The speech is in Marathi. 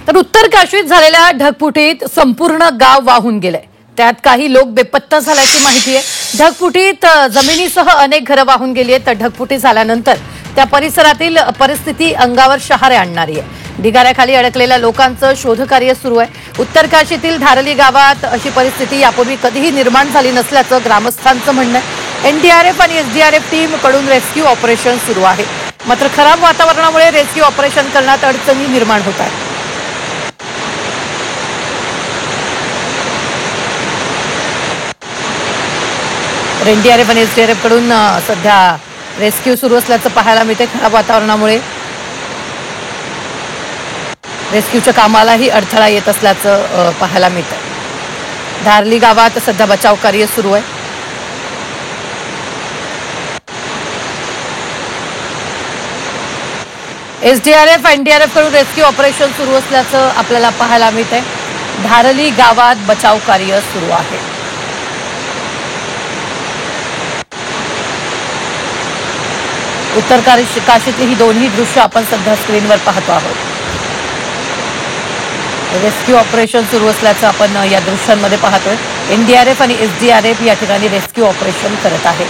तर उत्तर काशीत झालेल्या ढगफुटीत संपूर्ण गाव वाहून गेलंय। त्यात काही लोक बेपत्ता झाल्याची माहिती आहे। ढगफुटीत जमिनीसह अनेक घरं वाहून गेली आहेत। तर ढगफुटी झाल्यानंतर त्या परिसरातील परिस्थिती अंगावर शहारे आणणारी आहे। ढिगाऱ्याखाली अडकलेल्या लोकांचं शोधकार्य सुरू आहे। उत्तर काशीतील धारली गावात अशी परिस्थिती यापूर्वी कधीही निर्माण झाली नसल्याचं ग्रामस्थांचं म्हणणं आहे। एनडीआरएफ आणि एसडीआरएफ टीम कडून रेस्क्यू ऑपरेशन सुरू आहे। मात्र खराब वातावरणामुळे रेस्क्यू ऑपरेशन करण्यात अडचणी निर्माण होत आहेत। एनडीआरएफ आणि एसडीआरएफ कडून सध्या रेस्क्यू सुरू असल्याचं पाहायला मिळते। खराब वातावरणामुळे रेस्क्यूच्या कामालाही अडथळा येत असल्याचं पाहायला मिळतं। धारली गावात सध्या बचाव कार्य सुरू आहे। एसडीआरएफ एनडीआरएफ कडून रेस्क्यू ऑपरेशन सुरू असल्याचं आपल्याला पाहायला मिळतंय। धारली गावात बचाव कार्य सुरू आहे। उत्तर काशीतली ही दोन्ही दृश्य आपण सध्या स्क्रीनवर पाहतो आहोत। रेस्क्यू ऑपरेशन सुरू असल्याचं आपण या दृश्यांमध्ये पाहतोय। एनडीआरएफ आणि एसडीआरएफ या ठिकाणी रेस्क्यू ऑपरेशन करत आहे।